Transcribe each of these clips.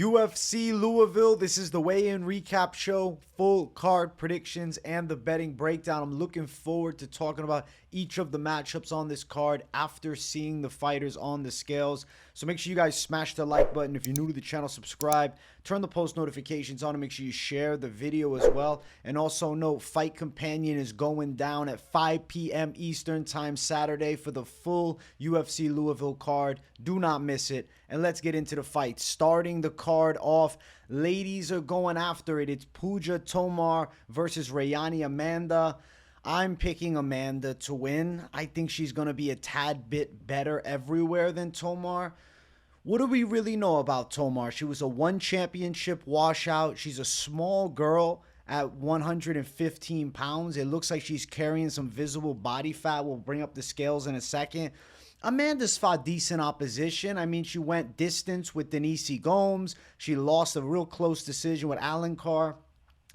UFC Louisville. This is the weigh-in recap show, full card predictions, and the betting breakdown. I'm looking forward to talking about each of the matchups on this card after seeing the fighters on the scales. So make sure you guys smash the like button. If you're new to the channel, subscribe. Turn the post notifications on and make sure you share the video as well. And also note, Fight Companion is going down at 5 p.m. Eastern time Saturday for the full UFC Louisville card. Do not miss it. And let's get into the fight. Starting the card off, ladies are going after it. It's Puja Tomar versus Rayanne Amanda. I'm picking Amanda to win. I think she's going to be a tad bit better everywhere than Tomar. What do we really know about Tomar? She was a one championship washout. She's a small girl at 115 pounds. It looks like she's carrying some visible body fat. We'll bring up the scales in a second. Amanda's fought decent opposition. I mean, she went distance with Denise Gomes. She lost a real close decision with Alencar.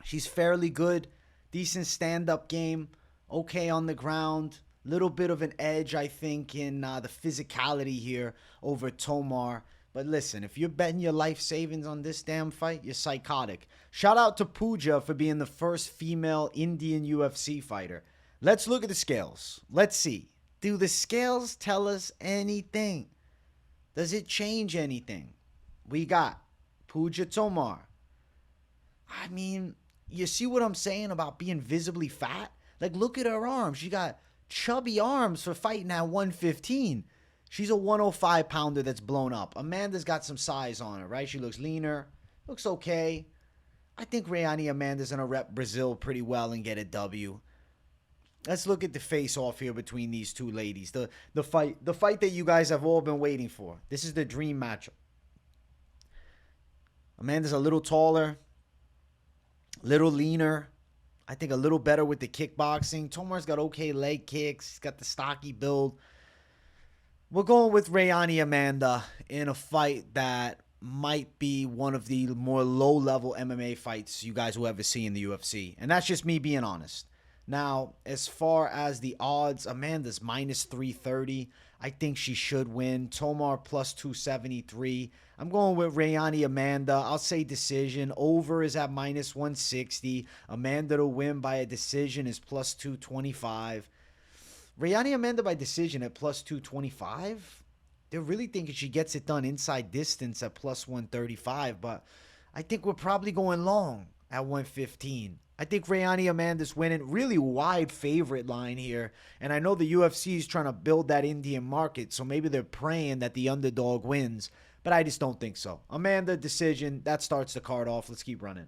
She's fairly good. Decent stand-up game. Okay on the ground. Little bit of an edge, I think, in the physicality here over Tomar. But listen, if you're betting your life savings on this damn fight, you're psychotic. Shout out to Puja for being the first female Indian UFC fighter. Let's look at the scales. Let's see. Do the scales tell us anything? Does it change anything? We got Puja Tomar. I mean, you see what I'm saying about being visibly fat? Like, look at her arms. She got chubby arms for fighting at 115. She's a 105 pounder that's blown up. Amanda's got some size on her, right? She looks leaner. Looks okay. I think Rayanne Amanda's going to rep Brazil pretty well and get a W. Let's look at the face-off here between these two ladies. The fight that you guys have all been waiting for. This is the dream matchup. Amanda's a little taller, little leaner. I think a little better with the kickboxing. Tomar's got okay leg kicks. He's got the stocky build. We're going with Rayanne Amanda in a fight that might be one of the more low-level MMA fights you guys will ever see in the UFC. And that's just me being honest. Now, as far as the odds, Amanda's minus 330. I think she should win. Tomar plus 273. I'm going with Rayanne Amanda. I'll say decision. Over is at minus 160. Amanda to win by a decision is plus 225. Rayanne Amanda by decision at plus 225? They're really thinking she gets it done inside distance at plus 135, but I think we're probably going long at 115. I think Rayanne Amanda's winning. Really wide favorite line here. And I know the UFC is trying to build that Indian market, so maybe they're praying that the underdog wins. But I just don't think so. Amanda, decision. That starts the card off. Let's keep running.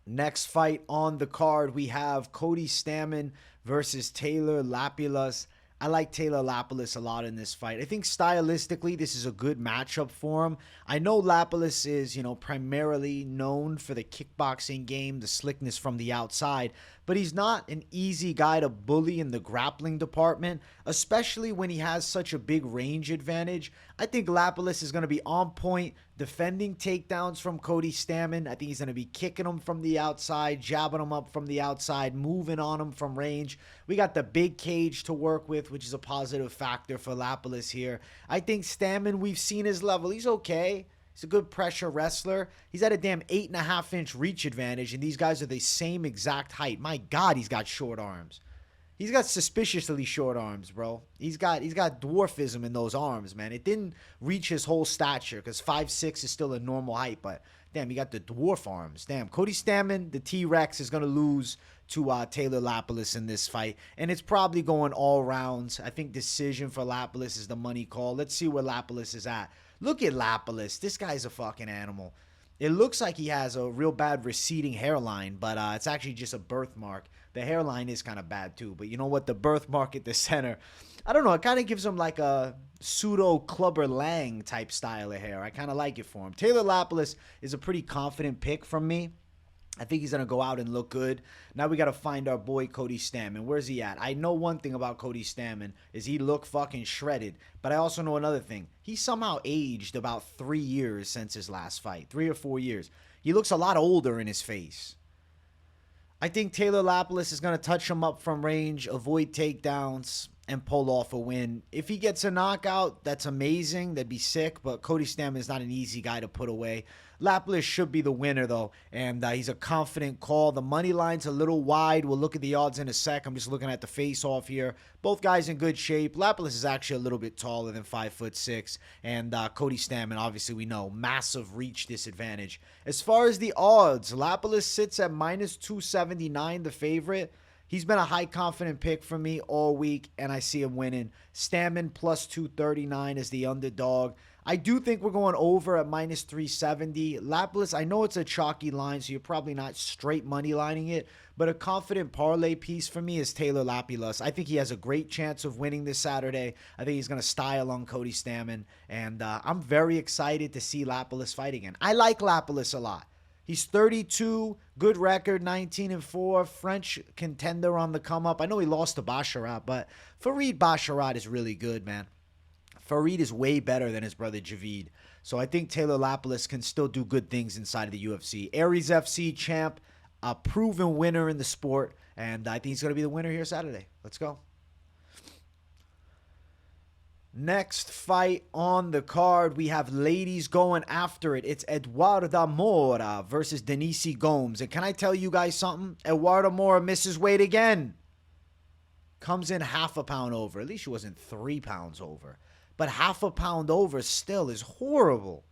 Next fight on the card, we have Cody Stamann versus Taylor Lapilus. I like Taylor Lapilus a lot in this fight. I think stylistically, this is a good matchup for him. I know Lapilus is, primarily known for the kickboxing game, the slickness from the outside, but he's not an easy guy to bully in the grappling department, especially when he has such a big range advantage. I think Lapilus is going to be on point, defending takedowns from Cody Stamann. I think he's going to be kicking him from the outside, jabbing him up from the outside, moving on him from range. We got the big cage to work with, which is a positive factor for Lapilus here. I think Stamann, we've seen his level. He's okay. He's a good pressure wrestler. He's at a damn 8.5-inch reach advantage, and these guys are the same exact height. My God, he's got short arms. He's got suspiciously short arms, bro. He's got dwarfism in those arms, man. It didn't reach his whole stature because 5'6" is still a normal height, but damn, he got the dwarf arms. Damn, Cody Stamann, the T-Rex, is going to lose to Taylor Lapilus in this fight, and it's probably going all rounds. I think decision for Lapilus is the money call. Let's see where Lapilus is at. Look at Lapilus. This guy's a fucking animal. It looks like he has a real bad receding hairline, but it's actually just a birthmark. The hairline is kind of bad too, but you know what? The birthmark at the center, I don't know. It kind of gives him like a pseudo Clubber Lang type style of hair. I kind of like it for him. Taylor Lapilus is a pretty confident pick from me. I think he's going to go out and look good. Now we got to find our boy Cody Stamann. Where's he at? I know one thing about Cody Stamann is he looked fucking shredded. But I also know another thing. He somehow aged about 3 years since his last fight. 3 or 4 years. He looks a lot older in his face. I think Taylor Lapilus is going to touch him up from range, avoid takedowns. and pull off a win. If he gets a knockout, that's amazing. That'd be sick, but Cody Stamann is not an easy guy to put away. Lapilus should be the winner, though, and he's a confident call. The money line's a little wide. We'll look at the odds in a sec. I'm just looking at the face-off here. Both guys in good shape. Lapilus is actually a little bit taller than 5'6", and Cody Stamann, obviously, we know, massive reach disadvantage. As far as the odds, Lapilus sits at -279, the favorite. He's been a high confident pick for me all week, and I see him winning. Stamann +239 is the underdog. I do think we're going over at -370. Lapilus, I know it's a chalky line, so you're probably not straight money lining it, but a confident parlay piece for me is Taylor Lapilus. I think he has a great chance of winning this Saturday. I think he's going to style on Cody Stamann, and I'm very excited to see Lapilus fight again. I like Lapilus a lot. He's 32, good record, 19-4, French contender on the come up. I know he lost to Basharat, but Farid Basharat is really good, man. Farid is way better than his brother Javid. So I think Taylor Lapilus can still do good things inside of the UFC. Aries FC champ, a proven winner in the sport, and I think he's going to be the winner here Saturday. Let's go. Next fight on the card, we have ladies going after it. It's Eduarda Moura versus Denise Gomes. And can I tell you guys something? Eduarda Moura misses weight again. Comes in half a pound over. At least she wasn't 3 pounds over. But half a pound over still is horrible.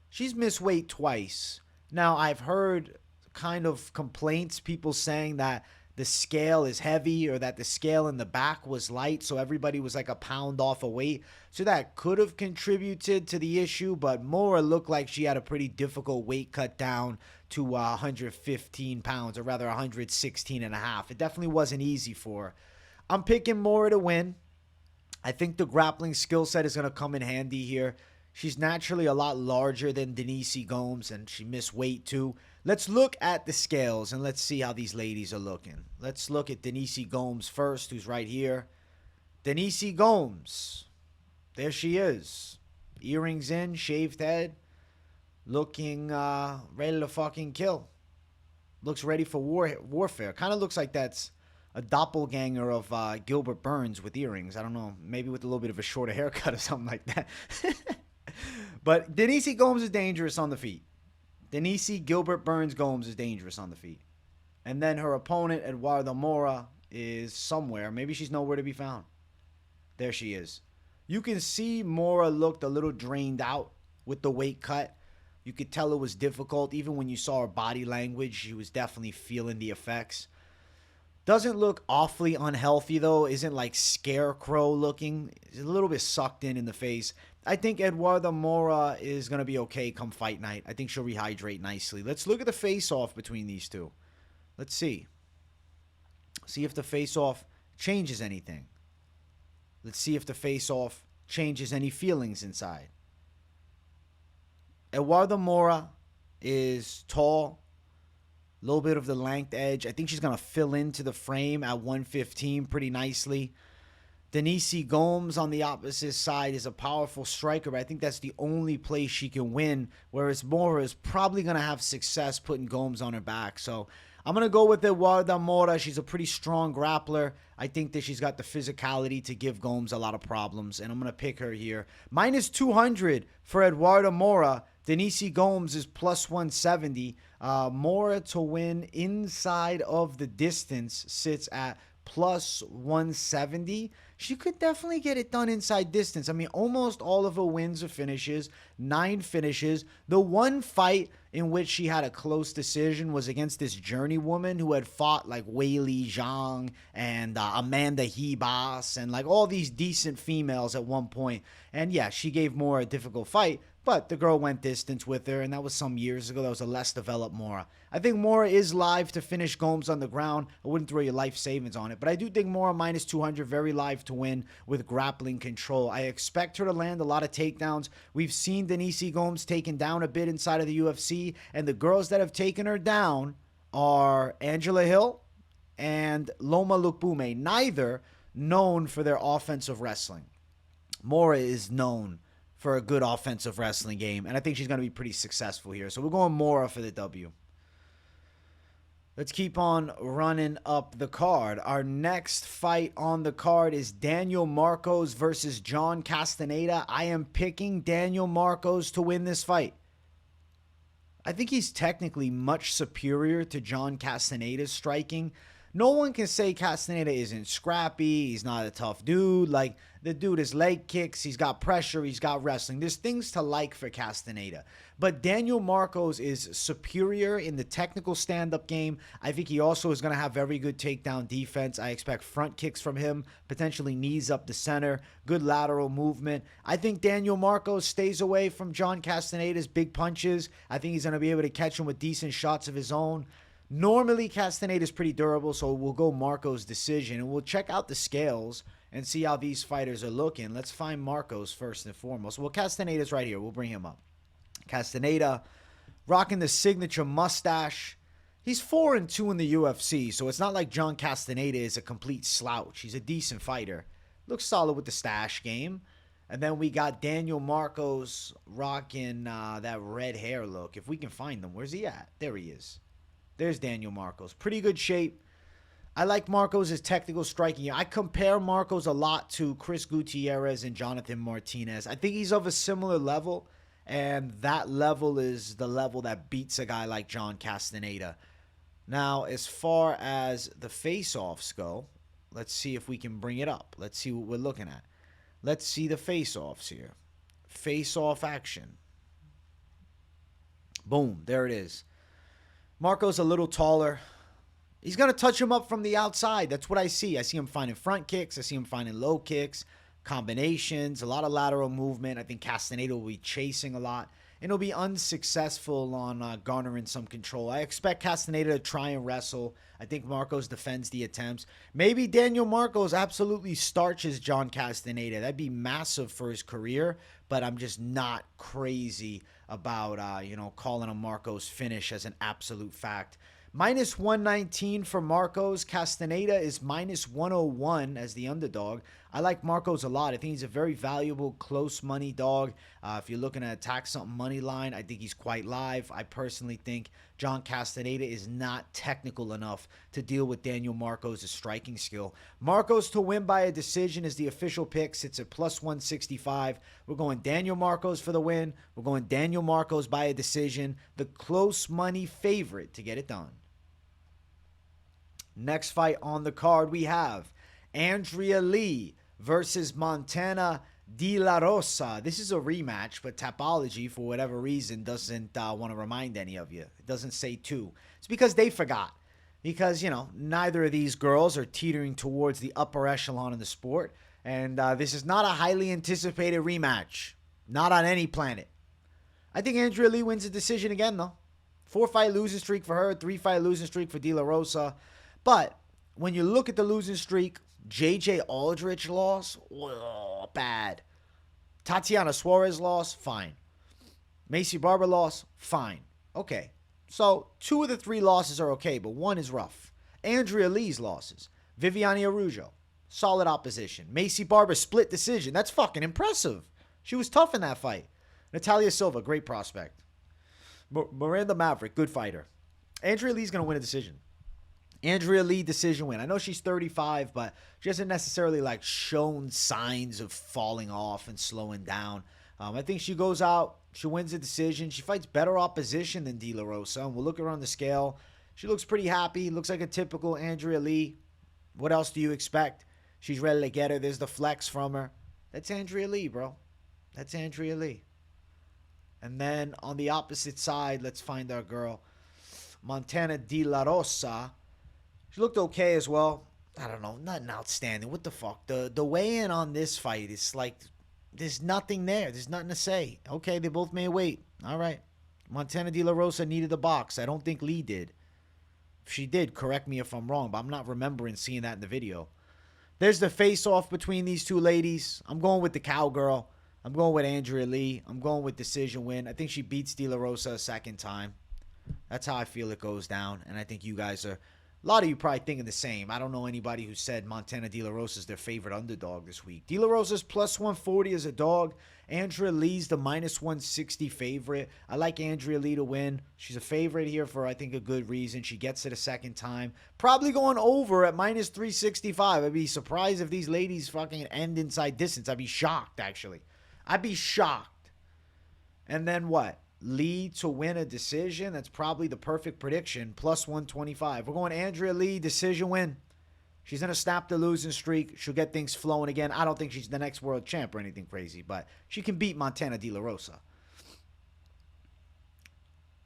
She's missed weight twice. Now, I've heard kind of complaints, people saying that the scale is heavy or that the scale in the back was light, so everybody was like a pound off of weight. So that could have contributed to the issue, but Moura looked like she had a pretty difficult weight cut down to 115 pounds, or rather 116 and a half. It definitely wasn't easy for her. I'm picking Moura to win. I think the grappling skill set is going to come in handy here. She's naturally a lot larger than Denise Gomes, and she missed weight too. Let's look at the scales, and let's see how these ladies are looking. Let's look at Denise Gomes first, who's right here. Denise Gomes. There she is. Earrings in, shaved head. Looking ready to fucking kill. Looks ready for warfare. Kind of looks like that's a doppelganger of Gilbert Burns with earrings. I don't know. Maybe with a little bit of a shorter haircut or something like that. But Denise Gomes is dangerous on the feet. Denise Gilbert Burns Gomes is dangerous on the feet. And then her opponent, Eduarda Moura, is somewhere. Maybe she's nowhere to be found. There she is. You can see Moura looked a little drained out with the weight cut. You could tell it was difficult. Even when you saw her body language, she was definitely feeling the effects. Doesn't look awfully unhealthy, though. Isn't like scarecrow looking. It's a little bit sucked in the face. I think Eduarda Moura is going to be okay come fight night. I think she'll rehydrate nicely. Let's look at the face-off between these two. Let's see. See if the face-off changes anything. Let's see if the face-off changes any feelings inside. Eduarda Moura is tall. A little bit of the length edge. I think she's going to fill into the frame at 115 pretty nicely. Denise Gomes on the opposite side is a powerful striker, but I think that's the only place she can win, whereas Moura is probably going to have success putting Gomes on her back. So I'm going to go with Eduarda Moura. She's a pretty strong grappler. I think that she's got the physicality to give Gomes a lot of problems, and I'm going to pick her here. -200 for Eduarda Moura. Denise Gomes is +170. Moura to win inside of the distance sits at +170. She could definitely get it done inside distance. I mean, almost all of her wins are finishes, 9 finishes. The one fight in which she had a close decision was against this Journey woman who had fought like Weili Zhang and Amanda Hebas and like all these decent females at one point. And yeah, she gave Moura a difficult fight, but the girl went distance with her, and that was some years ago. That was a less developed Moura. I think Moura is live to finish Gomes on the ground. I wouldn't throw your life savings on it, but I do think Moura -200, very live to win with grappling control. I expect her to land a lot of takedowns. We've seen Denise Gomes taken down a bit inside of the UFC, and the girls that have taken her down are Angela Hill and Loma Lukbume, neither known for their offensive wrestling. Moura is known for a good offensive wrestling game, and I think she's going to be pretty successful here. So we're going Moura for the W. Let's keep on running up the card. Our next fight on the card is Daniel Marcos versus John Castañeda. I am picking Daniel Marcos to win this fight. I think he's technically much superior to John Castañeda's striking. No one can say Castañeda isn't scrappy. He's not a tough dude. Like, the dude has leg kicks. He's got pressure. He's got wrestling. There's things to like for Castañeda. But Daniel Marcos is superior in the technical stand-up game. I think he also is going to have very good takedown defense. I expect front kicks from him, potentially knees up the center, good lateral movement. I think Daniel Marcos stays away from John Castañeda's big punches. I think he's going to be able to catch him with decent shots of his own. Normally, Castañeda is pretty durable, so we'll go Marcos' decision, and we'll check out the scales and see how these fighters are looking. Let's find Marcos first and foremost. Well, Castañeda's right here. We'll bring him up. Castañeda rocking the signature mustache. He's 4-2 in the UFC, so it's not like John Castañeda is a complete slouch. He's a decent fighter. Looks solid with the stash game. And then we got Daniel Marcos rocking that red hair look. If we can find him, where's he at? There he is. There's Daniel Marcos. Pretty good shape. I like Marcos' technical striking. I compare Marcos a lot to Chris Gutierrez and Jonathan Martinez. I think he's of a similar level, and that level is the level that beats a guy like John Castañeda. Now, as far as the face-offs go, let's see if we can bring it up. Let's see what we're looking at. Let's see the face-offs here. Face-off action. Boom, there it is. Marcos a little taller. He's going to touch him up from the outside. That's what I see. I see him finding front kicks. I see him finding low kicks, combinations, a lot of lateral movement. I think Castañeda will be chasing a lot, and he'll be unsuccessful on garnering some control. I expect Castañeda to try and wrestle. I think Marcos defends the attempts. Maybe Daniel Marcos absolutely starches John Castañeda. That'd be massive for his career, but I'm just not crazy about, calling a Marcos finish as an absolute fact. Minus 119 for Marcos. Castañeda is minus 101 as the underdog. I like Marcos a lot. I think he's a very valuable close money dog. If you're looking to attack something money line, I think he's quite live. I personally think John Castañeda is not technical enough to deal with Daniel Marcos' striking skill. Marcos to win by a decision is the official pick. Sits at plus 165. We're going Daniel Marcos for the win. We're going Daniel Marcos by a decision. The close money favorite to get it done. Next fight on the card, we have Andrea Lee versus Montana De La Rosa. This is a rematch, but Tapology, for whatever reason, doesn't want to remind any of you. It doesn't say two. It's because they forgot. Because, neither of these girls are teetering towards the upper echelon of the sport. And this is not a highly anticipated rematch. Not on any planet. I think Andrea Lee wins the decision again, though. 4-fight losing streak for her, 3-fight losing streak for De La Rosa. But when you look at the losing streak, J.J. Aldrich loss, bad. Tatiana Suarez loss, fine. Macy Barber loss, fine. Okay. So 2 of the 3 losses are okay, but 1 is rough. Andrea Lee's losses. Viviane Araujo, solid opposition. Macy Barber split decision. That's fucking impressive. She was tough in that fight. Natalia Silva, great prospect. Miranda Maverick, good fighter. Andrea Lee's going to win a decision. Andrea Lee decision win. I know she's 35, but she hasn't necessarily shown signs of falling off and slowing down. I think she goes out, she wins the decision. She fights better opposition than De La Rosa. And we'll look at her on the scale. She looks pretty happy. Looks like a typical Andrea Lee. What else do you expect? She's ready to get her. There's the flex from her. That's Andrea Lee, bro. That's Andrea Lee. And then on the opposite side, let's find our girl, Montana De La Rosa. She looked okay as well. I don't know, nothing outstanding. What the fuck? The weigh-in on this fight is there's nothing there. There's nothing to say. Okay, they both made weight. All right. Montana De La Rosa needed a box. I don't think Lee did. If she did, correct me if I'm wrong, but I'm not remembering seeing that in the video. There's the face-off between these two ladies. I'm going with the cowgirl. I'm going with Andrea Lee. I'm going with decision win. I think she beats De La Rosa a second time. That's how I feel it goes down, and I think you guys are A lot of you probably thinking the same. I don't know anybody who said Montana De La Rosa is their favorite underdog this week. De La Rosa's plus 140 as a dog. Andrea Lee's the minus 160 favorite. I like Andrea Lee to win. She's a favorite here for, I think, a good reason. She gets it a second time. Probably going over at minus 365. I'd be surprised if these ladies fucking end inside distance. I'd be shocked, actually. I'd be shocked. And then what? Lee to win a decision. That's probably the perfect prediction. Plus 125. We're going Andrea Lee, decision win. She's going to snap the losing streak. She'll get things flowing again. I don't think she's the next world champ or anything crazy, but she can beat Montana De La Rosa.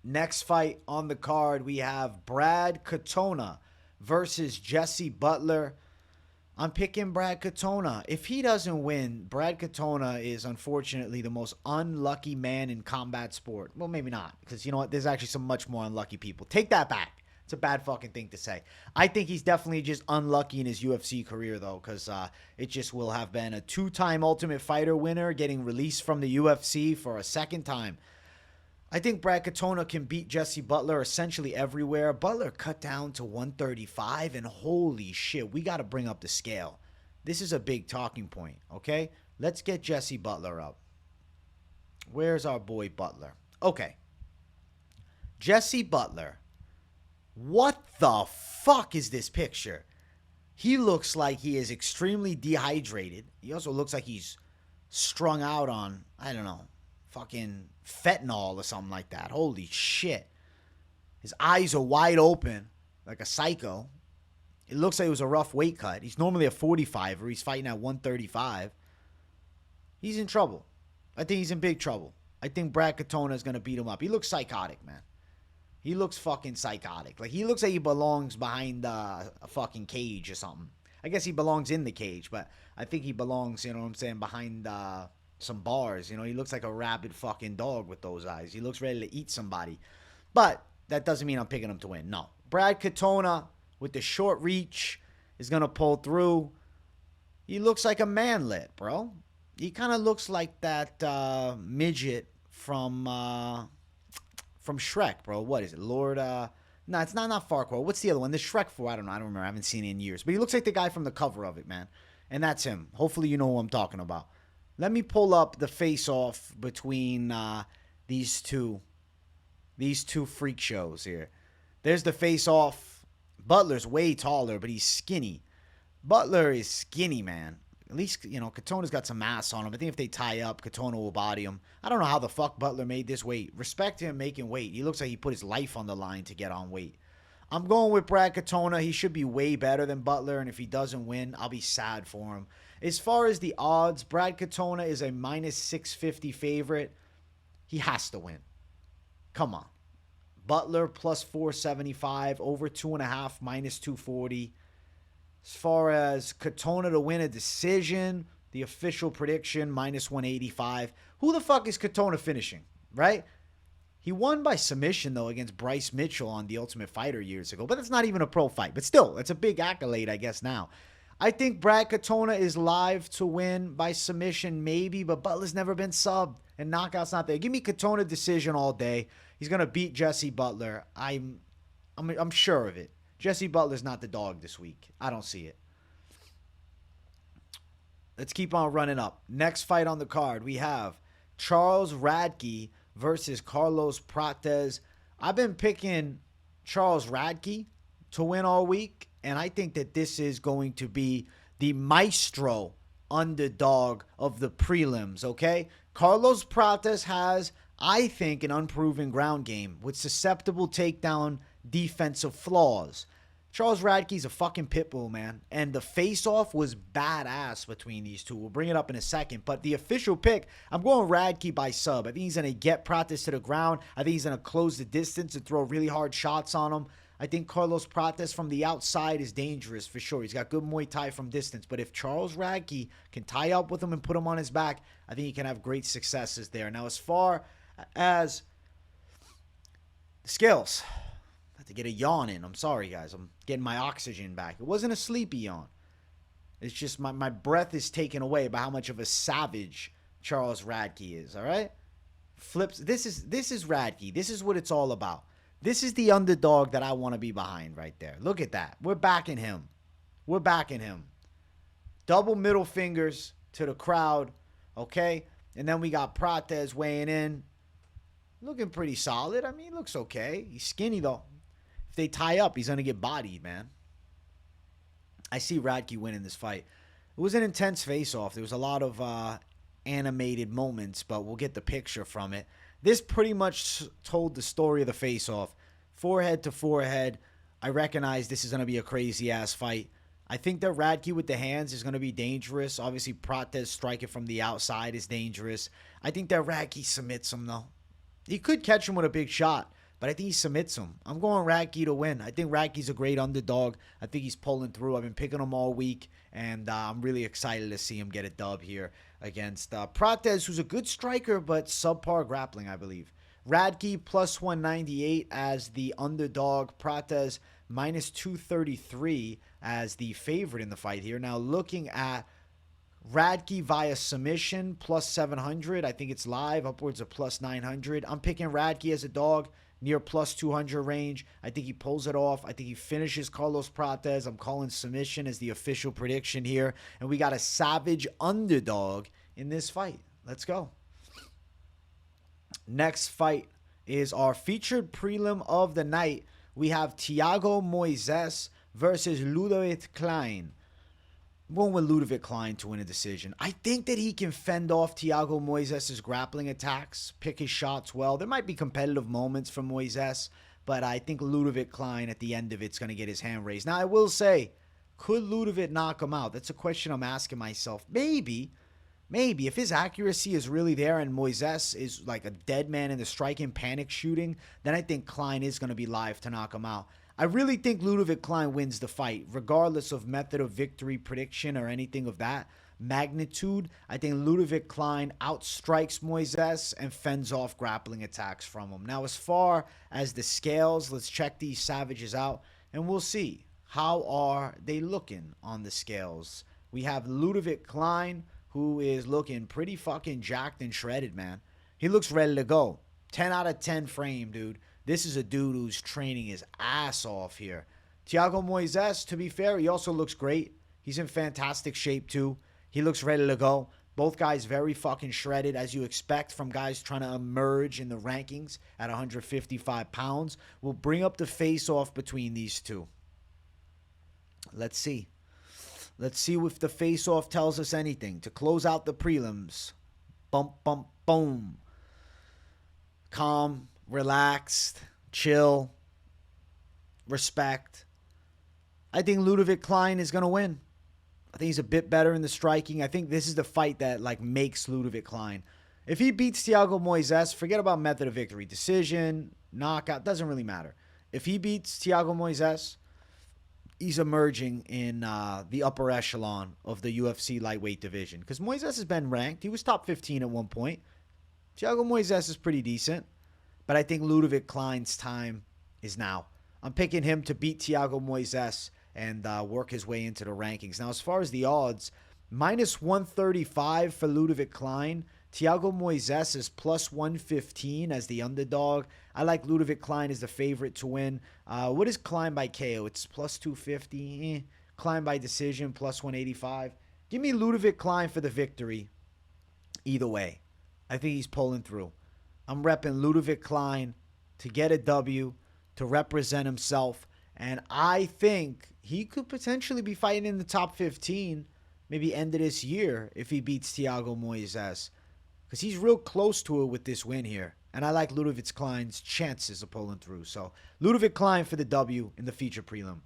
Next fight on the card, we have Brad Katona versus Jesse Butler. I'm picking Brad Katona. If he doesn't win, Brad Katona is unfortunately the most unlucky man in combat sport. Well, maybe not, because you know what? There's actually some much more unlucky people. Take that back. It's a bad fucking thing to say. I think he's definitely just unlucky in his UFC career, though, because it just will have been a 2-time Ultimate Fighter winner getting released from the UFC for a second time. I think Brad Katona can beat Jesse Butler essentially everywhere. Butler cut down to 135, and holy shit, we got to bring up the scale. This is a big talking point, okay? Let's get Jesse Butler up. Where's our boy Butler? Okay. Jesse Butler. What the fuck is this picture? He looks like he is extremely dehydrated. He also looks like he's strung out on, I don't know, fucking fentanyl or something like that. Holy shit. His eyes are wide open like a psycho. It looks like it was a rough weight cut. He's normally a 45er. He's fighting at 135. He's in trouble. I think he's in big trouble. I think Brad Katona is going to beat him up. He looks psychotic, man. He looks fucking psychotic. Like, he looks like he belongs behind a fucking cage or something. I guess he belongs in the cage, but I think he belongs, you know what I'm saying, behind some bars. You know, he looks like a rabid fucking dog with those eyes. He looks ready to eat somebody. But that doesn't mean I'm picking him to win. No. Brad Katona, with the short reach, is going to pull through. He looks like a manlet, bro. He kind of looks like that midget from Shrek, bro. What is it? Lord, no, it's not Farquaad. What's the other one? The Shrek 4. I don't know. I don't remember. I haven't seen it in years. But he looks like the guy from the cover of it, man. And that's him. Hopefully you know who I'm talking about. Let me pull up the face-off between these two freak shows here. There's the face-off. Butler's way taller, but he's skinny. Butler is skinny, man. At least, you know, Katona's got some mass on him. I think if they tie up, Katona will body him. I don't know how the fuck Butler made this weight. Respect him making weight. He looks like he put his life on the line to get on weight. I'm going with Brad Katona. He should be way better than Butler, and if he doesn't win, I'll be sad for him. As far as the odds, Brad Katona is a minus 650 favorite. He has to win. Come on. Butler plus 475, over 2.5, minus 240. As far as Katona to win a decision, the official prediction, minus 185. Who the fuck is Katona finishing, right? He won by submission, though, against Bryce Mitchell on The Ultimate Fighter years ago. But that's not even a pro fight. But still, it's a big accolade, I guess, now. I think Brad Katona is live to win by submission, maybe. But Butler's never been subbed, and knockout's not there. Give me Katona decision all day. He's going to beat Jesse Butler. I'm sure of it. Jesse Butler's not the dog this week. I don't see it. Let's keep on running up. Next fight on the card, we have Charles Radtke versus Carlos Prates. I've been picking Charles Radtke to win all week, and I think that this is going to be the maestro underdog of the prelims, okay? Carlos Prates has, I think, an unproven ground game with susceptible takedown defensive flaws. Charles Radtke's a fucking pit bull, man. And the face-off was badass between these two. We'll bring it up in a second. But the official pick, I'm going Radtke by sub. I think he's going to get Prates to the ground. I think he's going to close the distance and throw really hard shots on him. I think Carlos Prates from the outside is dangerous for sure. He's got good Muay Thai from distance. But if Charles Radtke can tie up with him and put him on his back, I think he can have great successes there. Now, as far as the skills, I have to get a yawn in. I'm sorry, guys. I'm getting my oxygen back. It wasn't a sleepy yawn. It's just my breath is taken away by how much of a savage Charles Radtke is, all right? Flips. This is Radtke. This is what it's all about. This is the underdog that I want to be behind right there. Look at that. We're backing him. We're backing him. Double middle fingers to the crowd, okay? And then we got Prates weighing in. Looking pretty solid. I mean, he looks okay. He's skinny, though. If they tie up, he's going to get bodied, man. I see Radtke winning this fight. It was an intense face-off. There was a lot of animated moments, but we'll get the picture from it. This pretty much told the story of the face-off. Forehead to forehead. I recognize this is going to be a crazy-ass fight. I think that Radtke with the hands is going to be dangerous. Obviously, Prates striking from the outside is dangerous. I think that Radtke submits him, though. He could catch him with a big shot, but I think he submits him. I'm going Radtke to win. I think Radtke's a great underdog. I think he's pulling through. I've been picking him all week, and I'm really excited to see him get a dub here against Prates, who's a good striker, but subpar grappling, I believe. Radtke plus 198 as the underdog. Prates minus 233 as the favorite in the fight here. Now looking at Radtke via submission plus 700. I think it's live upwards of plus 900. I'm picking Radtke as a dog near plus 200 range. I think he pulls it off. I think he finishes Carlos Prates. I'm calling submission as the official prediction here. And we got a savage underdog in this fight. Let's go. Next fight is our featured prelim of the night. We have Thiago Moisés versus Ľudovít Klein. I'm going with Ľudovít Klein to win a decision. I think that he can fend off Thiago Moisés' grappling attacks, pick his shots well. There might be competitive moments for Moisés, but I think Ľudovít Klein at the end of it's going to get his hand raised. Now, I will say, could Ľudovít knock him out? That's a question I'm asking myself. Maybe. If his accuracy is really there and Moisés is like a dead man in the striking, panic shooting, then I think Klein is going to be live to knock him out. I really think Ľudovít Klein wins the fight, regardless of method of victory prediction or anything of that magnitude. I think Ľudovít Klein outstrikes Moisés and fends off grappling attacks from him. Now, as far as the scales, let's check these savages out, and we'll see. How are they looking on the scales? We have Ľudovít Klein, who is looking pretty fucking jacked and shredded, man. He looks ready to go. 10 out of 10 frame, dude. This is a dude who's training his ass off here. Thiago Moisés, to be fair, he also looks great. He's in fantastic shape, too. He looks ready to go. Both guys very fucking shredded, as you expect from guys trying to emerge in the rankings at 155 pounds. We'll bring up the face-off between these two. Let's see. Let's see if the face-off tells us anything. To close out the prelims. Bump, bump, boom. Calm, relaxed, chill, respect. I think Ľudovít Klein is going to win. I think he's a bit better in the striking. I think this is the fight that makes Ľudovít Klein. If he beats Thiago Moisés, forget about method of victory. Decision, knockout, doesn't really matter. If he beats Thiago Moisés, he's emerging in the upper echelon of the UFC lightweight division. Because Moisés has been ranked. He was top 15 at one point. Thiago Moisés is pretty decent. But I think Ľudovít Klein's time is now. I'm picking him to beat Thiago Moisés and work his way into the rankings. Now, as far as the odds, minus 135 for Ľudovít Klein. Thiago Moisés is plus 115 as the underdog. I like Ľudovít Klein as the favorite to win. What is Klein by KO? It's plus 250. Klein by decision, plus 185. Give me Ľudovít Klein for the victory. Either way, I think he's pulling through. I'm repping Ľudovít Klein to get a W, to represent himself. And I think he could potentially be fighting in the top 15, maybe end of this year, if he beats Thiago Moisés. Because he's real close to it with this win here. And I like Ľudovít Klein's chances of pulling through. So, Ľudovít Klein for the W in the feature prelim.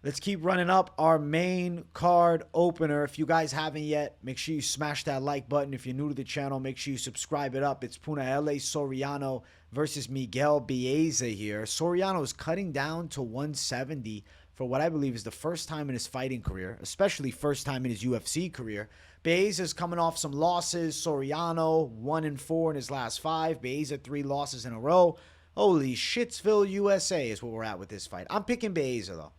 Let's keep running up our main card opener. If you guys haven't yet, make sure you smash that like button. If you're new to the channel, make sure you subscribe it up. It's Puja Soriano versus Miguel Baeza here. Soriano is cutting down to 170 for what I believe is the first time in his fighting career, especially first time in his UFC career. Baeza is coming off some losses. Soriano 1-4 in his last 5. Baeza 3 losses in a row. Holy shitsville, USA is where we're at with this fight. I'm picking Baeza, though.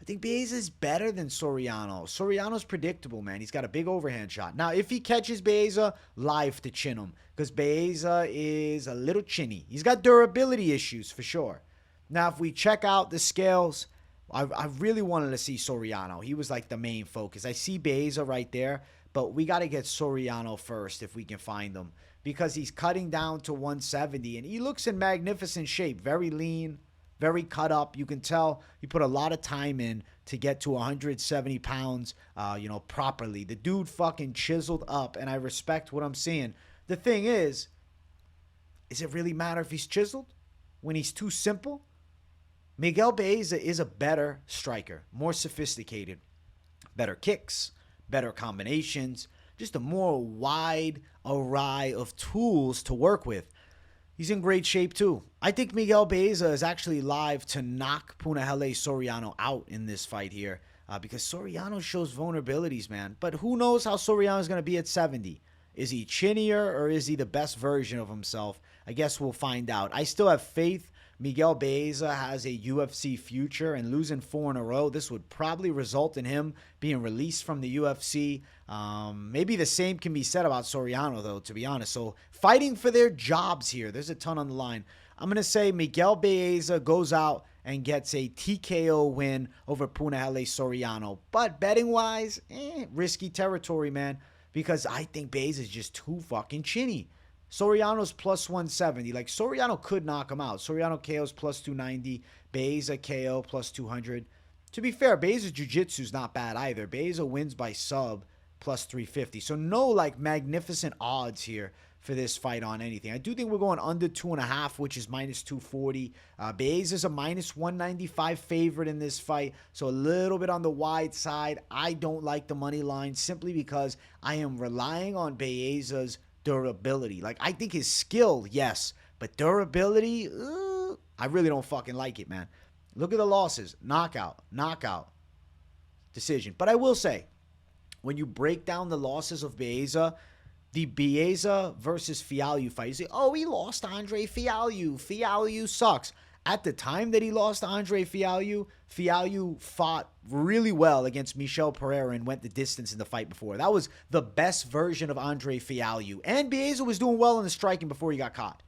I think Baeza is better than Soriano. Soriano's predictable, man. He's got a big overhand shot. Now, if he catches Baeza, live to chin him. Because Baeza is a little chinny. He's got durability issues for sure. Now, if we check out the scales, I really wanted to see Soriano. He was like the main focus. I see Baeza right there, but we got to get Soriano first if we can find him. Because he's cutting down to 170, and he looks in magnificent shape. Very lean, very cut up. You can tell he put a lot of time in to get to 170 pounds, properly. The dude fucking chiseled up, and I respect what I'm seeing. The thing is it really matter if he's chiseled when he's too simple? Miguel Baeza is a better striker, more sophisticated, better kicks, better combinations, just a more wide array of tools to work with. He's in great shape too. I think Miguel Baeza is actually live to knock Punahele Soriano out in this fight here because Soriano shows vulnerabilities, man. But who knows how Soriano is going to be at 70? Is he chinnier or is he the best version of himself? I guess we'll find out. I still have faith Miguel Baeza has a UFC future, and losing 4 in a row, this would probably result in him being released from the UFC. Maybe the same can be said about Soriano, though, to be honest. So fighting for their jobs here. There's a ton on the line. I'm going to say Miguel Baeza goes out and gets a TKO win over Punahele Soriano. But betting-wise, risky territory, man, because I think Baeza is just too fucking chinny. Soriano's plus 170. Like, Soriano could knock him out. Soriano KO's plus 290. Baeza KO plus 200. To be fair, Baeza's jiu-jitsu's not bad either. Baeza wins by sub plus 350. So no, like, magnificent odds here for this fight on anything. I do think we're going under 2.5, which is minus 240. Baeza's a minus 195 favorite in this fight. So a little bit on the wide side. I don't like the money line simply because I am relying on Baeza's durability. Like, I think his skill, yes, but durability, I really don't fucking like it, man. Look at the losses. Knockout, decision. But I will say, when you break down the losses of Baeza, the Baeza versus Fialho fight, you say, oh, he lost to Andre Fialho. Fialho sucks. At the time that he lost to Andre Fialho, Fialho fought really well against Michel Pereira and went the distance in the fight before. That was the best version of Andre Fialho. And Baeza was doing well in the striking before he got caught.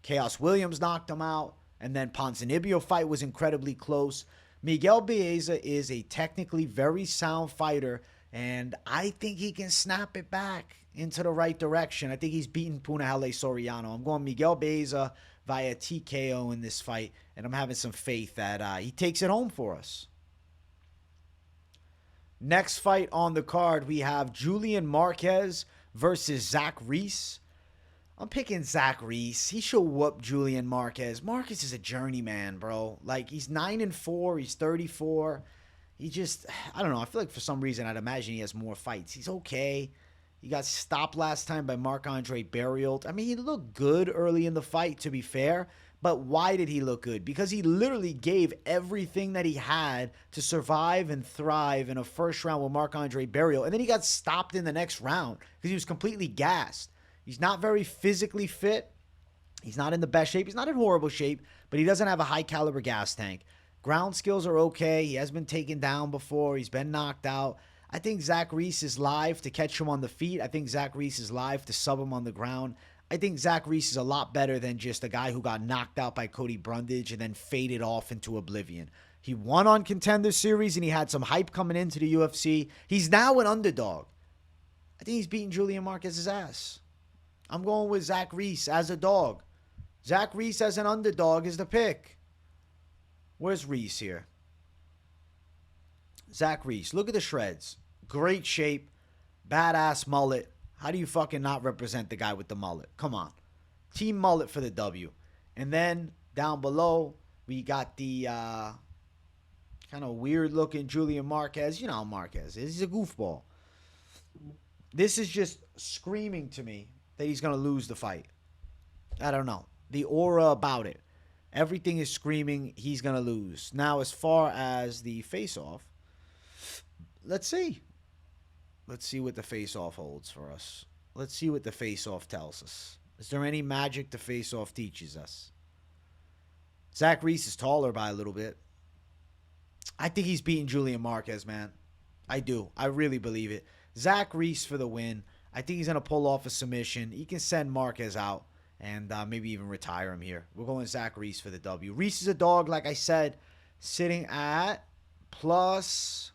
Chaos Williams knocked him out. And then Ponzinibbio fight was incredibly close. Miguel Baeza is a technically very sound fighter, and I think he can snap it back into the right direction. I think he's beaten Punahele Soriano. I'm going Miguel Baeza via TKO in this fight, and I'm having some faith that he takes it home for us. Next fight on the card, we have Julian Marquez versus Zach Reese. I'm picking Zach Reese. He should whoop Julian Marquez. Marquez is a journeyman, bro. Like, he's 9-4. He's 34. He just, I don't know. I feel like for some reason I'd imagine he has more fights. He's okay. He got stopped last time by Marc-Andre Barriault. I mean, he looked good early in the fight, to be fair. But why did he look good? Because he literally gave everything that he had to survive and thrive in a first round with Marc-Andre Barriault. And then he got stopped in the next round because he was completely gassed. He's not very physically fit. He's not in the best shape. He's not in horrible shape, but he doesn't have a high-caliber gas tank. Ground skills are okay. He has been taken down before. He's been knocked out. I think Zach Reese is live to catch him on the feet. I think Zach Reese is live to sub him on the ground. I think Zach Reese is a lot better than just a guy who got knocked out by Cody Brundage and then faded off into oblivion. He won on Contender Series, and he had some hype coming into the UFC. He's now an underdog. I think he's beating Julian Marquez's ass. I'm going with Zach Reese as a dog. Zach Reese as an underdog is the pick. Where's Reese here? Zach Reese. Look at the shreds. Great shape. Badass mullet. How do you fucking not represent the guy with the mullet? Come on. Team mullet for the W. And then down below, we got the kind of weird looking Julian Marquez. You know how Marquez is. He's a goofball. This is just screaming to me that he's going to lose the fight. I don't know. The aura about it. Everything is screaming he's going to lose. Now, as far as the face-off, let's see. Let's see what the face-off holds for us. Let's see what the face-off tells us. Is there any magic the face-off teaches us? Zach Reese is taller by a little bit. I think he's beating Julian Marquez, man. I do. I really believe it. Zach Reese for the win. I think he's going to pull off a submission. He can send Marquez out and maybe even retire him here. We're going Zach Reese for the W. Reese is a dog, like I said, sitting at plus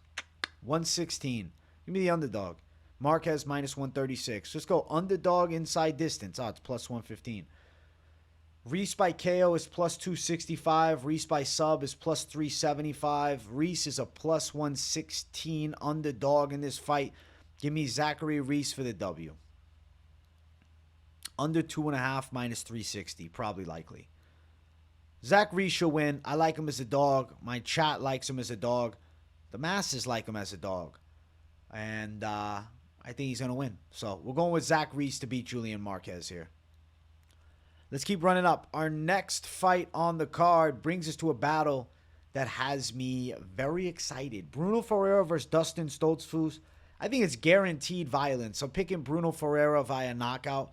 116. Give me the underdog. Marquez minus 136. Just go underdog inside distance. Oh, it's plus 115. Reese by KO is plus 265. Reese by sub is plus 375. Reese is a plus 116 underdog in this fight. Give me Zachary Reese for the W. Under 2.5 minus 360. Probably likely. Zach Reese should win. I like him as a dog. My chat likes him as a dog. The masses like him as a dog. And I think he's going to win. So we're going with Zach Reese to beat Julian Marquez here. Let's keep running up. Our next fight on the card brings us to a battle that has me very excited. Bruno Ferreira versus Dustin Stoltzfus. I think it's guaranteed violence. I'm picking Bruno Ferreira via knockout.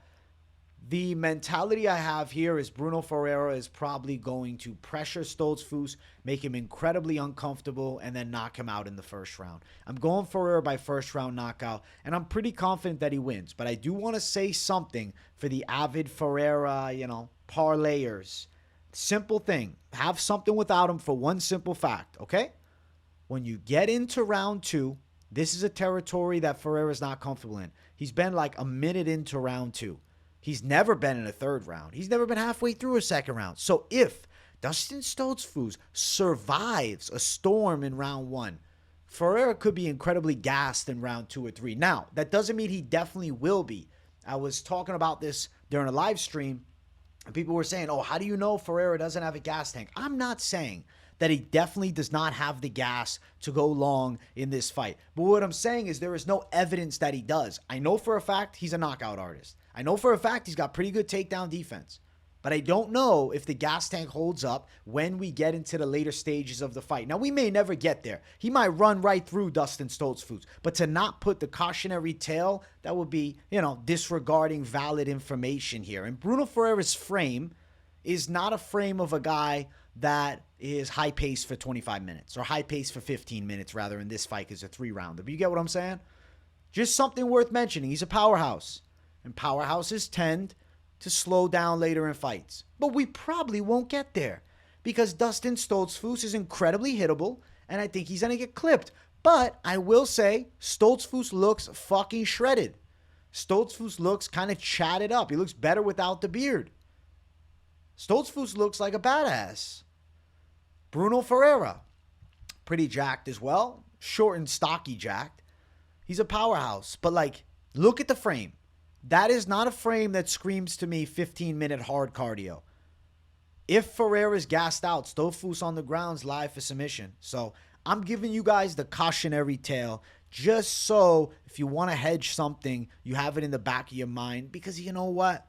The mentality I have here is Bruno Ferreira is probably going to pressure Stoltzfus, make him incredibly uncomfortable, and then knock him out in the first round. I'm going Ferreira by first round knockout, and I'm pretty confident that he wins. But I do want to say something for the avid Ferreira, parlayers. Simple thing. Have something without him for one simple fact, okay? When you get into round 2, this is a territory that Ferreira's not comfortable in. He's been like a minute into round 2. He's never been in a third round. He's never been halfway through a second round. So if Dustin Stoltzfus survives a storm in round 1, Ferreira could be incredibly gassed in round 2 or 3. Now, that doesn't mean he definitely will be. I was talking about this during a live stream, and people were saying, oh, how do you know Ferreira doesn't have a gas tank? I'm not saying that he definitely does not have the gas to go long in this fight. But what I'm saying is there is no evidence that he does. I know for a fact he's a knockout artist. I know for a fact he's got pretty good takedown defense. But I don't know if the gas tank holds up when we get into the later stages of the fight. Now, we may never get there. He might run right through Dustin Stoltzfus. But to not put the cautionary tale, that would be, disregarding valid information here. And Bruno Ferreira's frame is not a frame of a guy that is high pace for 25 minutes. Or high pace for 15 minutes, rather, in this fight is a 3-rounder. But you get what I'm saying? Just something worth mentioning. He's a powerhouse. And powerhouses tend to slow down later in fights. But we probably won't get there because Dustin Stoltzfus is incredibly hittable, and I think he's going to get clipped. But I will say Stoltzfus looks fucking shredded. Stoltzfus looks kind of chatted up. He looks better without the beard. Stoltzfus looks like a badass. Bruno Ferreira, pretty jacked as well. Short and stocky jacked. He's a powerhouse. But, look at the frame. That is not a frame that screams to me 15-minute hard cardio. If Ferreira's gassed out, Stoltzfus on the ground's live for submission. So I'm giving you guys the cautionary tale just so if you want to hedge something, you have it in the back of your mind. Because you know what?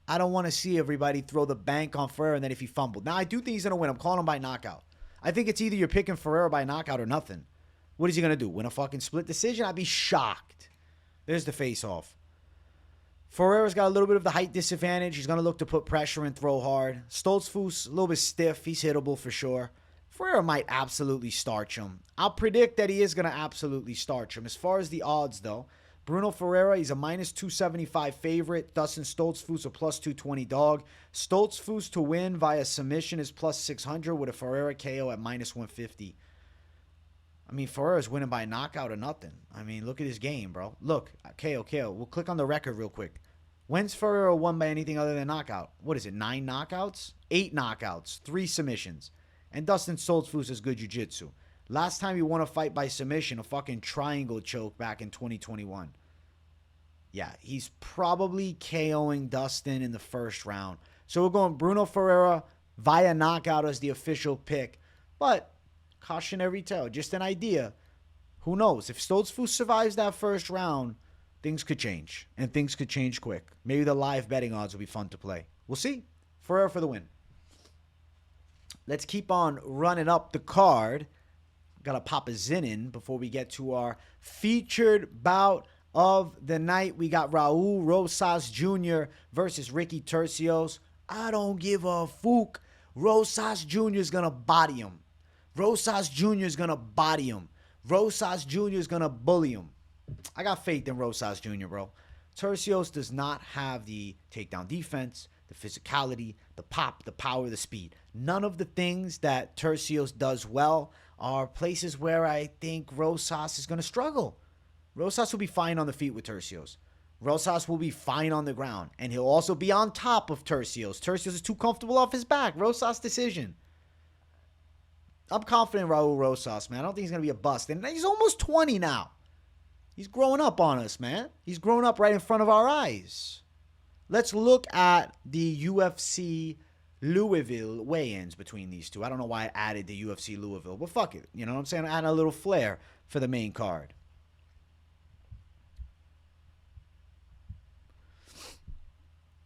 I don't want to see everybody throw the bank on Ferreira and then if he fumbled. Now, I do think he's going to win. I'm calling him by knockout. I think it's either you're picking Ferreira by knockout or nothing. What is he going to do? Win a fucking split decision? I'd be shocked. There's the face-off. Ferreira's got a little bit of the height disadvantage. He's going to look to put pressure and throw hard. Stoltzfus, a little bit stiff. He's hittable for sure. Ferreira might absolutely starch him. I'll predict that he is going to absolutely starch him. As far as the odds, though, Bruno Ferreira, he's a minus 275 favorite. Dustin Stoltzfus, a plus 220 dog. Stoltzfus to win via submission is plus 600 with a Ferreira KO at minus 150. I mean, Ferreira's winning by knockout or nothing. I mean, look at his game, bro. Look, KO. We'll click on the record real quick. When's Ferreira won by anything other than knockout? What is it, 9 knockouts? 8 knockouts, 3 submissions. And Dustin Stoltzfus has good jiu-jitsu. Last time he won a fight by submission, a fucking triangle choke back in 2021. Yeah, he's probably KOing Dustin in the first round. So we're going Bruno Ferreira via knockout as the official pick. But cautionary tale, just an idea. Who knows? If Stoltzfus survives that first round, things could change. And things could change quick. Maybe the live betting odds will be fun to play. We'll see. Ferreira for the win. Let's keep on running up the card. Got to pop a zin in before we get to our featured bout of the night. We got Raul Rosas Jr. versus Ricky Tercios. I don't give a fuck. Rosas Jr. is going to body him. Rosas Jr. is going to body him. Rosas Jr. is going to bully him. I got faith in Rosas Jr., bro. Tercios does not have the takedown defense, the physicality, the pop, the power, the speed. None of the things that Tercios does well are places where I think Rosas is going to struggle. Rosas will be fine on the feet with Tercios. Rosas will be fine on the ground. And he'll also be on top of Tercios. Tercios is too comfortable off his back. Rosas decision. I'm confident in Raul Rosas, man. I don't think he's going to be a bust. And he's almost 20 now. He's growing up on us, man. He's growing up right in front of our eyes. Let's look at the UFC Louisville weigh-ins between these two. I don't know why I added the UFC Louisville, but fuck it. You know what I'm saying? I add a little flair for the main card.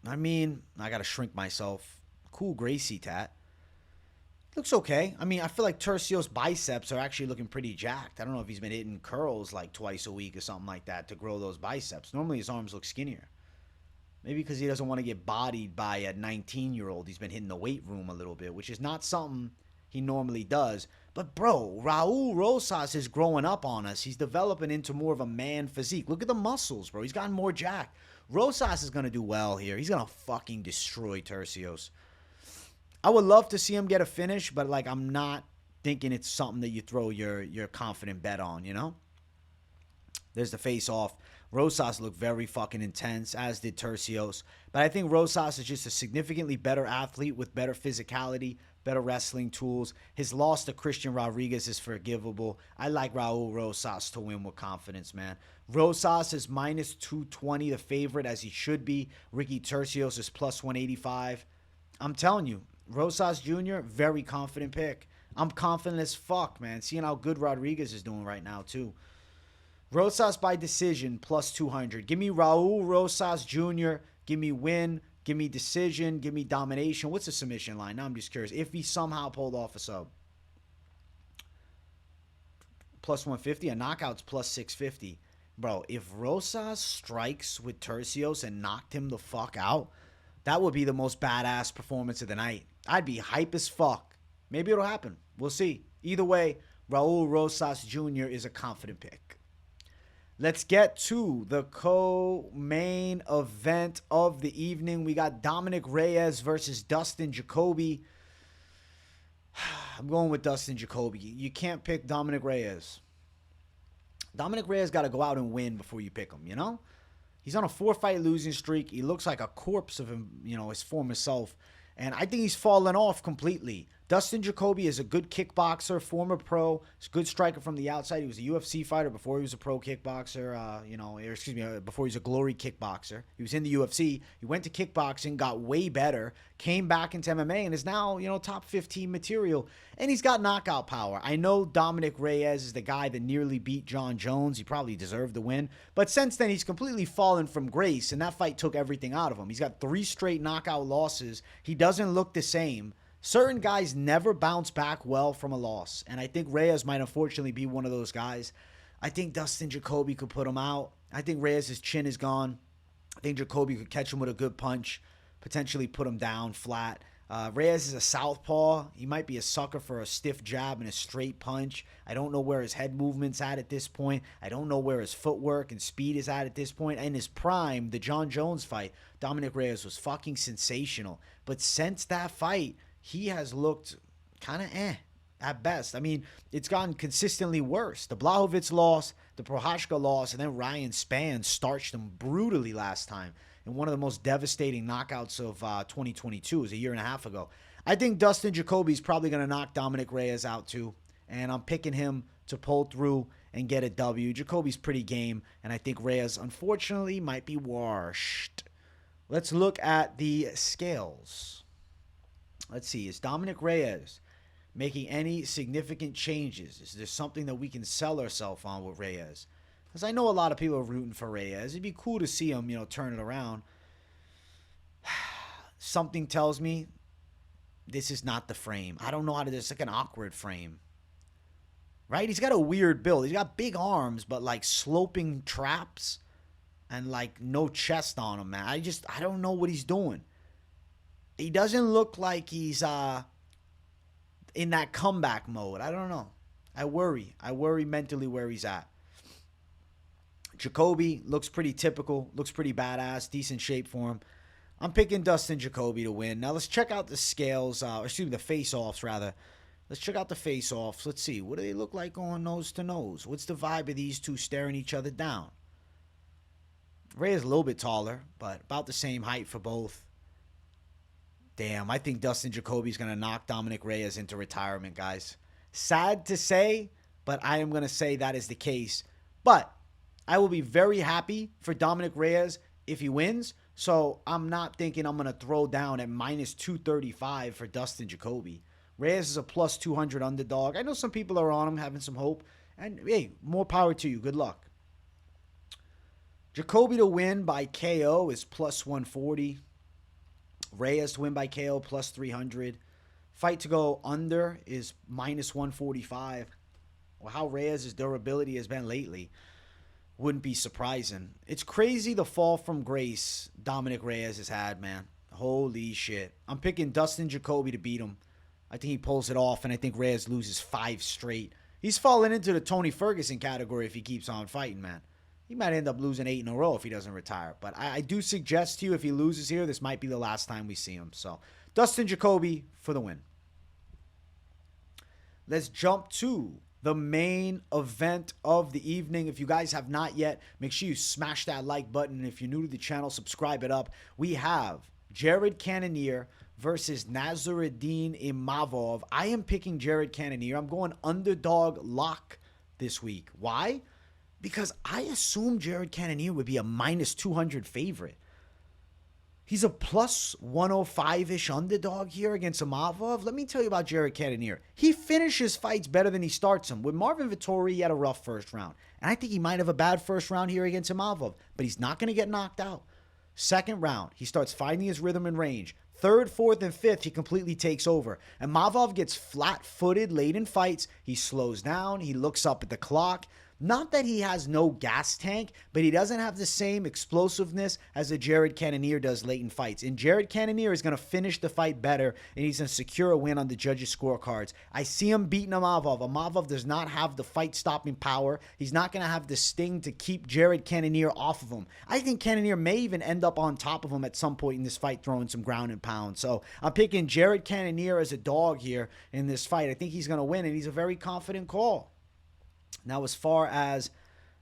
I mean, I got to shrink myself. Cool Gracie tat. Looks okay. I mean, I feel like Tercios' biceps are actually looking pretty jacked. I don't know if he's been hitting curls like twice a week or something like that to grow those biceps. Normally his arms look skinnier. Maybe because he doesn't want to get bodied by a 19-year-old. He's been hitting the weight room a little bit, which is not something he normally does. But, bro, Raul Rosas is growing up on us. He's developing into more of a man physique. Look at the muscles, bro. He's gotten more jacked. Rosas is going to do well here. He's going to fucking destroy Tercios. I would love to see him get a finish, but, like, I'm not thinking it's something that you throw your confident bet on, you know? There's the face-off. Rosas looked very fucking intense, as did Tercios. But I think Rosas is just a significantly better athlete with better physicality, better wrestling tools. His loss to Christian Rodriguez is forgivable. I like Raul Rosas to win with confidence, man. Rosas is minus 220, the favorite, as he should be. Ricky Tercios is plus 185. I'm telling you, Rosas Jr., very confident pick. I'm confident as fuck, man. Seeing how good Rodriguez is doing right now, too. Rosas by decision, plus 200. Give me Raul Rosas Jr. Give me win. Give me decision. Give me domination. What's the submission line? Now I'm just curious. If he somehow pulled off a sub. Plus 150. A knockout's plus 650. Bro, if Rosas strikes with Tercios and knocked him the fuck out, that would be the most badass performance of the night. I'd be hype as fuck. Maybe it'll happen. We'll see. Either way, Raul Rosas Jr. is a confident pick. Let's get to the co-main event of the evening. We got Dominic Reyes versus Dustin Jacoby. I'm going with Dustin Jacoby. You can't pick Dominic Reyes. Dominic Reyes got to go out and win before you pick him, you know? He's on a 4-fight losing streak. He looks like a corpse of him, you know, his former self. And I think he's fallen off completely. Dustin Jacoby is a good kickboxer, former pro. He's a good striker from the outside. He was a UFC fighter before he was a pro kickboxer, before he was a glory kickboxer. He was in the UFC. He went to kickboxing, got way better, came back into MMA, and is now, you know, top 15 material. And he's got knockout power. I know Dominic Reyes is the guy that nearly beat John Jones. He probably deserved the win. But since then, he's completely fallen from grace, and that fight took everything out of him. He's got 3 straight knockout losses. He doesn't look the same. Certain guys never bounce back well from a loss, and I think Reyes might unfortunately be one of those guys. I think Dustin Jacoby could put him out. I think Reyes' chin is gone. I think Jacoby could catch him with a good punch, potentially put him down flat. Reyes is a southpaw. He might be a sucker for a stiff jab and a straight punch. I don't know where his head movement's at this point. I don't know where his footwork and speed is at this point. In his prime, the John Jones fight, Dominic Reyes was fucking sensational. But since that fight, he has looked kind of at best. I mean, it's gotten consistently worse. The Blachowicz loss, the Prochazka loss, and then Ryan Spann starched him brutally last time in one of the most devastating knockouts of 2022. It was a year and a half ago. I think Dustin Jacoby is probably going to knock Dominic Reyes out too, and I'm picking him to pull through and get a W. Jacoby's pretty game, and I think Reyes, unfortunately, might be washed. Let's look at the scales. Let's see, is Dominic Reyes making any significant changes? Is there something that we can sell ourselves on with Reyes? Because I know a lot of people are rooting for Reyes. It'd be cool to see him, you know, turn it around. Something tells me this is not the frame. I don't know how to do this. It's like an awkward frame. Right? He's got a weird build. He's got big arms, but like sloping traps and like no chest on him, man. I don't know what he's doing. He doesn't look like he's in that comeback mode. I don't know. I worry. I worry mentally where he's at. Jacoby looks pretty typical. Looks pretty badass. Decent shape for him. I'm picking Dustin Jacoby to win. Now let's check out the scales. The face-offs, rather. Let's check out the face-offs. Let's see. What do they look like going nose to nose? What's the vibe of these two staring each other down? Reyes is a little bit taller, but about the same height for both. Damn, I think Dustin Jacoby's going to knock Dominic Reyes into retirement, guys. Sad to say, but I am going to say that is the case. But I will be very happy for Dominic Reyes if he wins. So I'm not thinking I'm going to throw down at minus 235 for Dustin Jacoby. Reyes is a plus 200 underdog. I know some people are on him, having some hope. And, hey, more power to you. Good luck. Jacoby to win by KO is plus 140. Reyes to win by KO plus 300. Fight to go under is minus 145. Well, how Reyes' durability has been lately wouldn't be surprising. It's crazy the fall from grace Dominic Reyes has had, man. Holy shit. I'm picking Dustin Jacoby to beat him. I think he pulls it off, and I think Reyes loses 5 straight. He's falling into the Tony Ferguson category if he keeps on fighting, man. He might end up losing 8 in a row if he doesn't retire. But I do suggest to you, if he loses here, this might be the last time we see him. So, Dustin Jacoby for the win. Let's jump to the main event of the evening. If you guys have not yet, make sure you smash that like button. And if you're new to the channel, subscribe it up. We have Jared Cannonier versus Nasruddin Imavov. I am picking Jared Cannonier. I'm going underdog lock this week. Why? Because I assumed Jared Cannonier would be a minus 200 favorite. He's a plus 105-ish underdog here against Imavov. Let me tell you about Jared Cannonier. He finishes fights better than he starts them. With Marvin Vettori, he had a rough first round. And I think he might have a bad first round here against Imavov. But he's not going to get knocked out. Second round, he starts finding his rhythm and range. Third, fourth, and fifth, he completely takes over. And Imavov gets flat-footed late in fights. He slows down. He looks up at the clock. Not that he has no gas tank, but he doesn't have the same explosiveness as a Jared Cannonier does late in fights. And Jared Cannonier is going to finish the fight better, and he's going to secure a win on the judges' scorecards. I see him beating Imavov. Imavov does not have the fight-stopping power. He's not going to have the sting to keep Jared Cannonier off of him. I think Cannonier may even end up on top of him at some point in this fight, throwing some ground and pound. So I'm picking Jared Cannonier as a dog here in this fight. I think he's going to win, and he's a very confident call. Now, as far as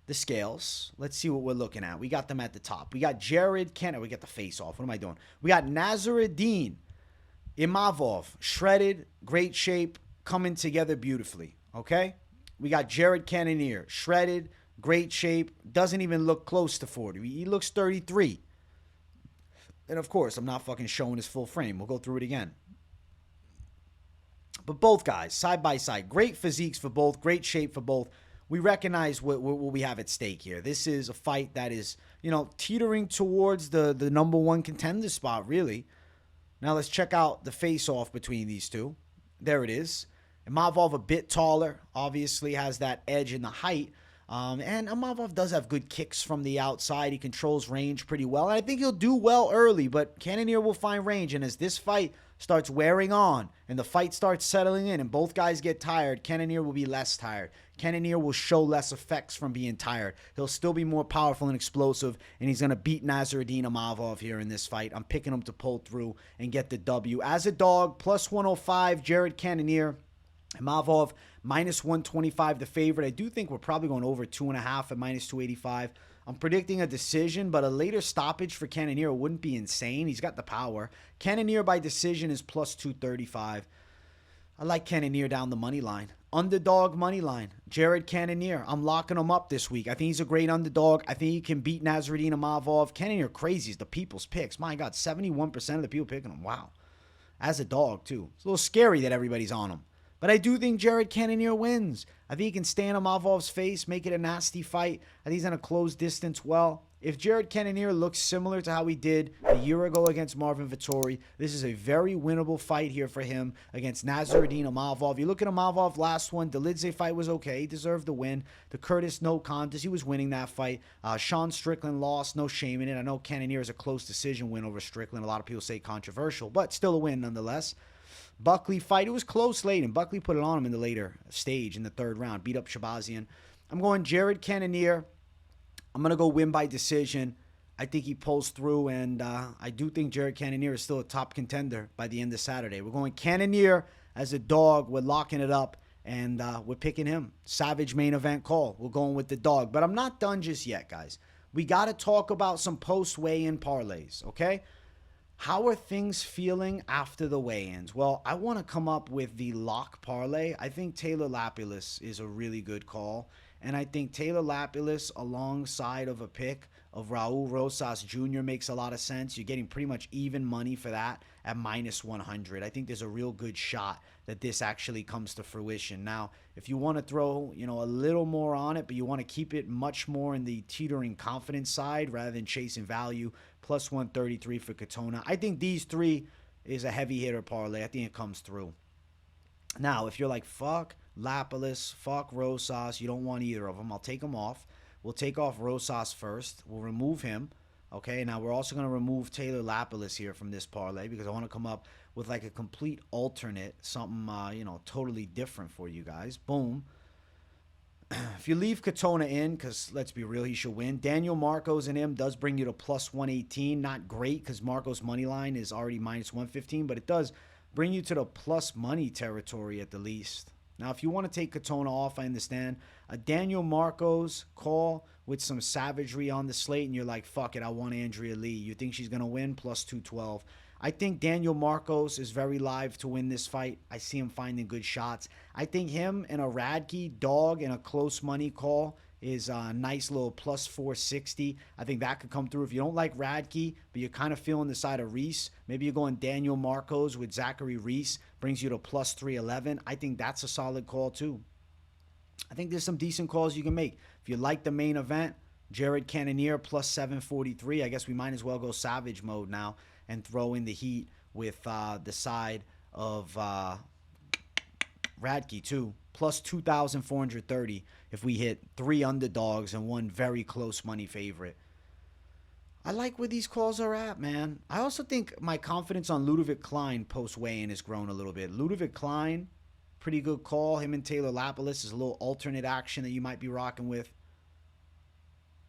the scales, let's see what we're looking at. We got them at the top. We got Jared Cannonier. We got the face off. What am I doing? We got Nasruddin Imavov, shredded, great shape, coming together beautifully. Okay? We got Jared Cannonier, shredded, great shape, doesn't even look close to 40. He looks 33. And, of course, I'm not fucking showing his full frame. We'll go through it again. But both guys, side by side, great physiques for both, great shape for both. We recognize what we have at stake here. This is a fight that is, teetering towards the number one contender spot, really. Now let's check out the face-off between these two. There it is. Imavov a bit taller, obviously has that edge in the height. And Imavov does have good kicks from the outside. He controls range pretty well. And I think he'll do well early, but Cannonier will find range. And as this fight starts wearing on and the fight starts settling in and both guys get tired, Cannonier will be less tired. Cannonier will show less effects from being tired. He'll still be more powerful and explosive, and he's going to beat Nasruddin Imavov here in this fight. I'm picking him to pull through and get the W. As a dog, plus 105, Jared Cannonier. Imavov, minus 125, the favorite. I do think we're probably going over 2.5 at minus 285. I'm predicting a decision, but a later stoppage for Cannonier wouldn't be insane. He's got the power. Cannonier by decision is plus 235. I like Cannonier down the money line. Underdog money line. Jared Cannonier. I'm locking him up this week. I think he's a great underdog. I think he can beat Nasruddin Imavov. Cannonier crazy is the people's picks. My God, 71% of the people picking him. Wow. As a dog, too. It's a little scary that everybody's on him. But I do think Jared Cannonier wins. I think he can stay in Imavov's face, make it a nasty fight. I think he's going to close distance well. If Jared Cannonier looks similar to how he did a year ago against Marvin Vettori, this is a very winnable fight here for him against Nasruddin Imavov. You look at Imavov last one, the Lidze fight was okay. He deserved the win. The Curtis no contest, he was winning that fight. Sean Strickland lost, no shame in it. I know Cannonier is a close decision win over Strickland. A lot of people say controversial, but still a win nonetheless. Buckley fight. It was close late, and Buckley put it on him in the later stage in the 3rd round. Beat up Shabazian. I'm going Jared Cannonier. I'm going to go win by decision. I think he pulls through, and I do think Jared Cannonier is still a top contender by the end of Saturday. We're going Cannonier as a dog. We're locking it up, and we're picking him. Savage main event call. We're going with the dog. But I'm not done just yet, guys. We got to talk about some post-weigh-in parlays, okay? How are things feeling after the weigh-ins? Well, I want to come up with the lock parlay. I think Taylor Lapilus is a really good call. And I think Taylor Lapilus alongside of a pick of Raul Rosas Jr. makes a lot of sense. You're getting pretty much even money for that at minus 100. I think there's a real good shot that this actually comes to fruition. Now, if you want to throw, a little more on it, but you want to keep it much more in the teetering confidence side rather than chasing value, plus 133 for Katona. I think these 3 is a heavy hitter parlay. I think it comes through. Now, if you're like, fuck Lapilus, fuck Rosas, you don't want either of them, I'll take them off. We'll take off Rosas first. We'll remove him. Okay, now we're also going to remove Taylor Lapilus here from this parlay because I want to come up with like a complete alternate, something, totally different for you guys. Boom. If you leave Katona in, because let's be real, he should win. Daniel Marcos and him does bring you to plus 118. Not great because Marcos' money line is already minus 115, but it does bring you to the plus money territory at the least. Now, if you want to take Katona off, I understand. A Daniel Marcos call with some savagery on the slate, and you're like, fuck it, I want Andrea Lee. You think she's going to win? Plus 212. I think Daniel Marcos is very live to win this fight. I see him finding good shots. I think him and a Radtke dog and a close money call is a nice little plus 460. I think that could come through. If you don't like Radtke, but you're kind of feeling the side of Reese, maybe you're going Daniel Marcos with Zachary Reese, brings you to plus 311. I think that's a solid call too. I think there's some decent calls you can make. If you like the main event, Jared Cannonier plus 743. I guess we might as well go savage mode now and throw in the heat with the side of Radtke too. Plus 2,430 if we hit 3 underdogs and 1 very close money favorite. I like where these calls are at, man. I also think my confidence on Ľudovít Klein post-weigh-in has grown a little bit. Ľudovít Klein, pretty good call. Him and Taylor Lapilus is a little alternate action that you might be rocking with.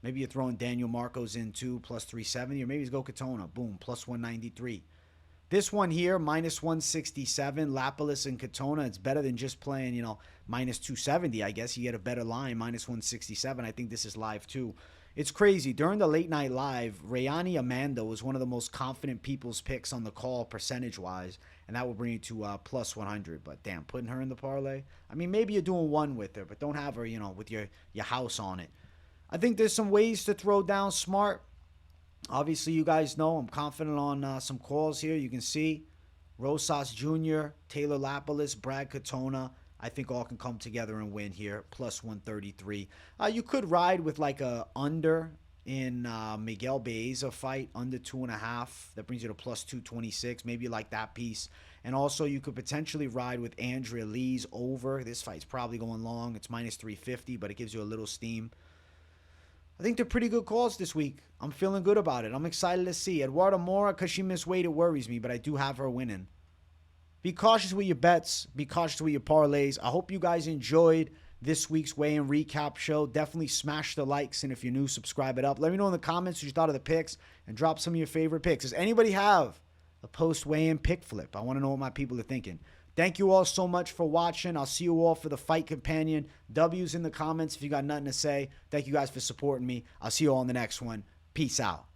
Maybe you're throwing Daniel Marcos in too, plus 370, or maybe he's go Katona. Boom, plus 193. This one here, minus 167, Lapilus and Katona. It's better than just playing, minus 270, I guess. You get a better line, minus 167. I think this is live too. It's crazy. During the late night live, Rayanne Amanda was one of the most confident people's picks on the call percentage-wise, and that will bring you to plus 100. But damn, putting her in the parlay? I mean, maybe you're doing one with her, but don't have her, with your house on it. I think there's some ways to throw down smart. Obviously, you guys know I'm confident on some calls here. You can see Rosas Jr., Taylor Lapilus, Brad Katona. I think all can come together and win here. Plus 133. You could ride with like a under in Miguel Baeza fight, under 2.5. That brings you to plus 226. Maybe you like that piece. And also, you could potentially ride with Andrea Lee's over. This fight's probably going long. It's minus 350, but it gives you a little steam. I think they're pretty good calls this week. I'm feeling good about it. I'm excited to see. Eduarda Moura, because she missed weight, it worries me, but I do have her winning. Be cautious with your bets. Be cautious with your parlays. I hope you guys enjoyed this week's weigh-in recap show. Definitely smash the likes, and if you're new, subscribe it up. Let me know in the comments what you thought of the picks, and drop some of your favorite picks. Does anybody have a post-weigh-in pick flip? I want to know what my people are thinking. Thank you all so much for watching. I'll see you all for the Fight Companion. W's in the comments if you got nothing to say. Thank you guys for supporting me. I'll see you all in the next one. Peace out.